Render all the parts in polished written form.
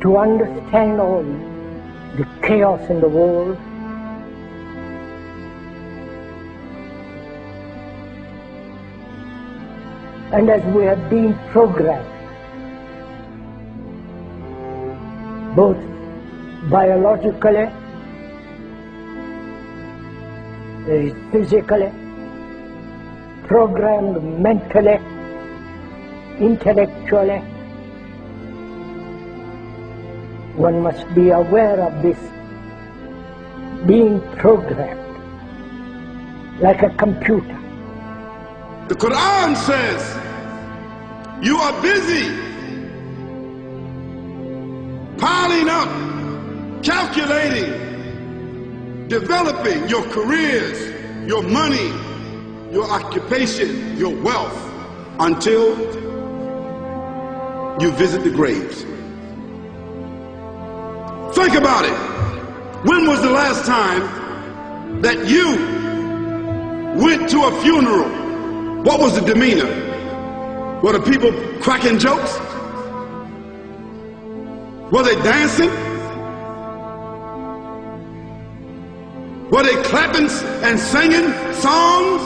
to understand all the chaos in the world, and as we have been programmed, both biologically, physically, programmed mentally, intellectually, one must be aware of this being programmed like a computer. The Quran says you are busy piling up, calculating, developing your careers, your money, your occupation, your wealth, until you visit the graves. Think about it. When was the last time that you went to a funeral? What was the demeanor? Were the people cracking jokes? Were they dancing? Were they clapping and singing songs?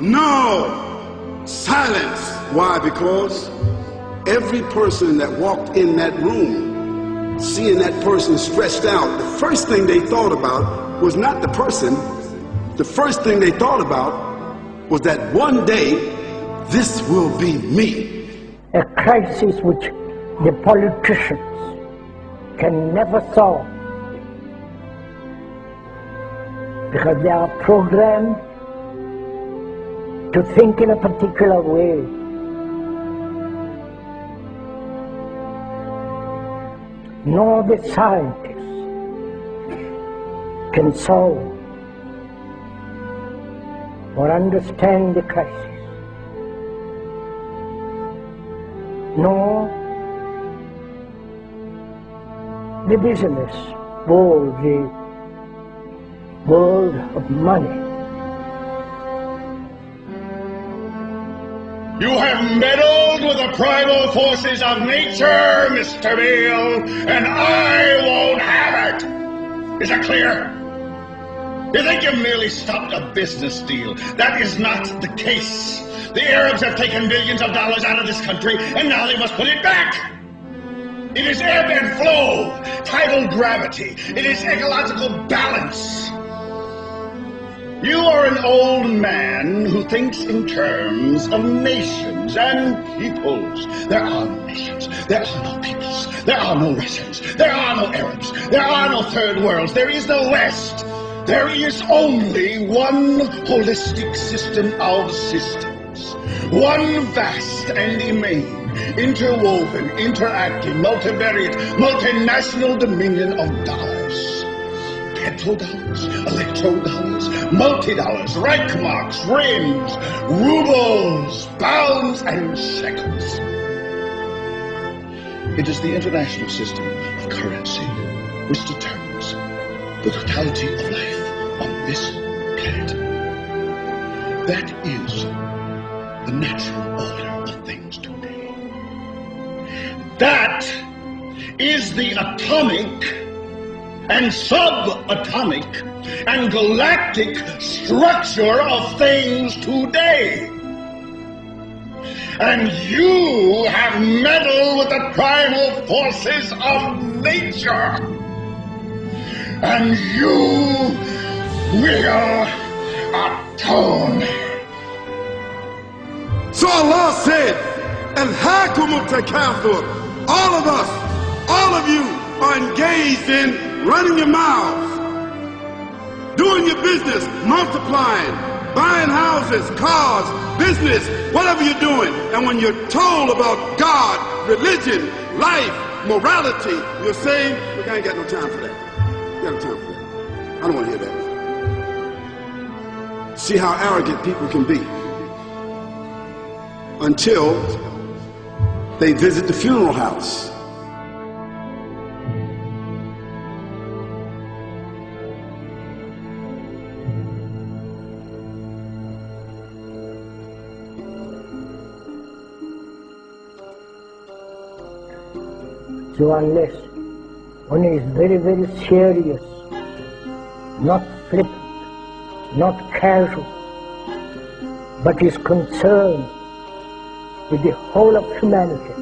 No. Silence. Why? Because every person that walked in that room, seeing that person stretched out, the first thing they thought about was not the person. The first thing they thought about was that one day, this will be me. A crisis which the politicians can never solve, because they are programmed to think in a particular way. Nor the scientists can solve or understand the crisis, nor the business world, the world of money. You have meddled with the primal forces of nature, Mr. Beale, and I won't have it. Is that clear? You think you merely stopped a business deal? That is not the case. The Arabs have taken billions of dollars out of this country, and now they must put it back. It is ebb and flow, tidal gravity. It is ecological balance. You are an old man who thinks in terms of nations and peoples. There are no nations. There are no peoples. There are no Russians. There are no Arabs. There are no third worlds. There is no West. There is only one holistic system of systems. One vast and immane, interwoven, interacting, multivariate, multinational dominion of dollars. Petrodollars, electrodollars, multi-dollars, Reichmarks, rands, rubles, pounds, and shekels. It is the international system of currency which determines the totality of life on this planet. That is the natural order of things today. That is the atomic and subatomic and galactic structure of things today. And you have meddled with the primal forces of nature. And you will atone. So Allah said, "Alhaakumut takathur." All of us, all of you are engaged in running your mouths, doing your business, multiplying, buying houses, cars, business, whatever you're doing. And when you're told about God, religion, life, morality, you're saying, "Look, I ain't got no time for that. I got no time for that. I don't want to hear that." See how arrogant people can be until they visit the funeral house. So unless One is very, very serious, not flippant, not casual, but is concerned with the whole of humanity.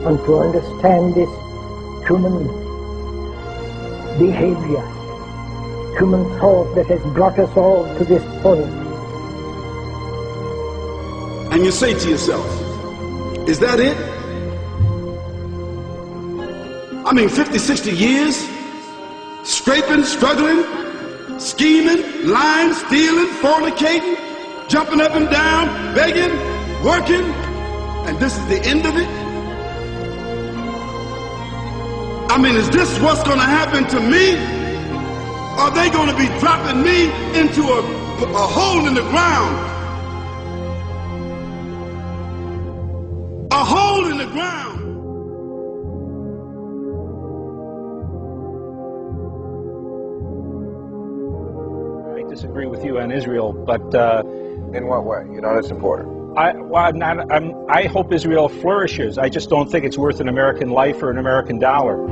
And to understand this human behavior, human thought that has brought us all to this point. And you say to yourself, is that it? I mean, 50, 60 years, scraping, struggling, scheming, lying, stealing, fornicating, jumping up and down, begging, working, and this is the end of it? I mean, is this what's going to happen to me? Are they going to be dropping me into a hole in the ground? A hole in the ground. I disagree with you on Israel, but in what way? You're not a supporter. I hope Israel flourishes. I just don't think it's worth an American life or an American dollar.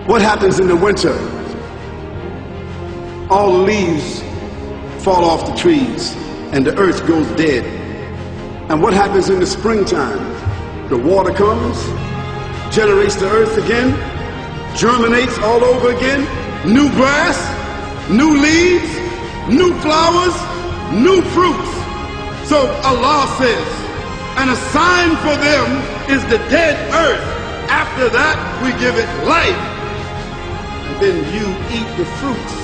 What happens in the winter? All the leaves fall off the trees and the earth goes dead. And what happens in the springtime? The water comes, generates the earth again, germinates all over again, new grass, new leaves, new flowers, new fruits. So Allah says, and a sign for them is the dead earth. After that, we give it life. And then you eat the fruits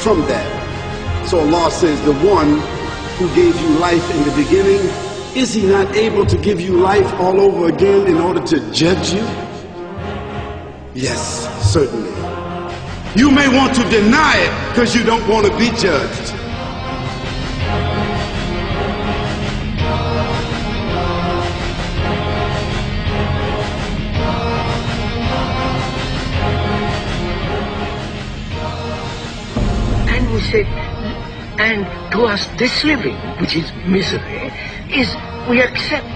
from that. So Allah says, the one who gave you life in the beginning, is he not able to give you life all over again in order to judge you? Yes, certainly. You may want to deny it because you don't want to be judged. And we said, and to us this living, which is misery, is we accept.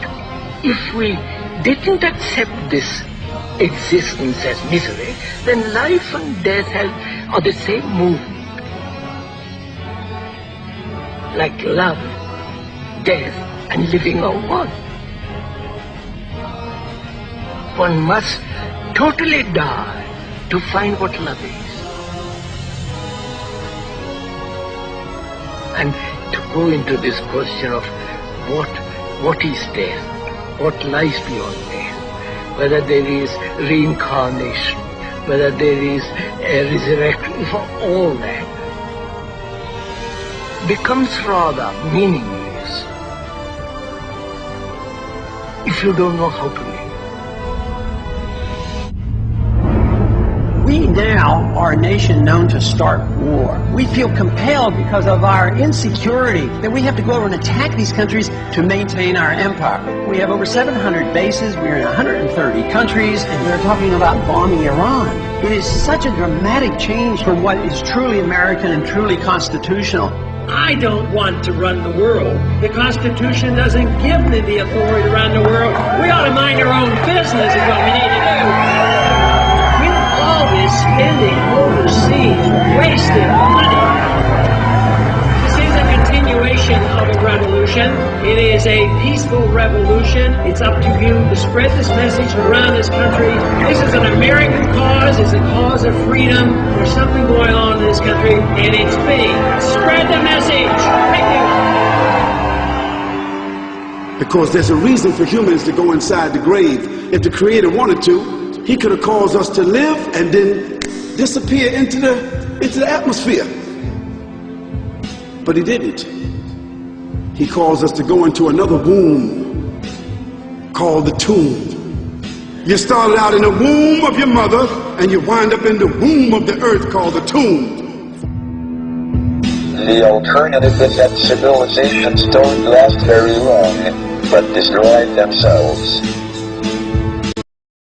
If we didn't accept this existence as misery, then life and death are the same movement. Like love, death, and living are one. One must totally die to find what love is. And to go into this question of what is death, what lies beyond death, whether there is reincarnation, whether there is a resurrection, for all that becomes rather meaningless if you don't know how to live. We now are a nation known to start war. We feel compelled because of our insecurity that we have to go over and attack these countries to maintain our empire. We have over 700 bases, we're in 130 countries, and we're talking about bombing Iran. It is such a dramatic change from what is truly American and truly constitutional. I don't want to run the world. The Constitution doesn't give me the authority to run the world. We ought to mind our own business is what we need to do. All this spending overseas, wasted money. This is a continuation of a revolution. It is a peaceful revolution. It's up to you to spread this message around this country. This is an American cause. It's a cause of freedom. There's something going on in this country, and it's big. Spread the message. Thank you. Because there's a reason for humans to go inside the grave. If the Creator wanted to, He could have caused us to live and then disappear into the atmosphere. But He didn't. He caused us to go into another womb called the tomb. You started out in the womb of your mother and you wind up in the womb of the earth called the tomb. The alternative is that civilizations don't last very long, but destroy themselves.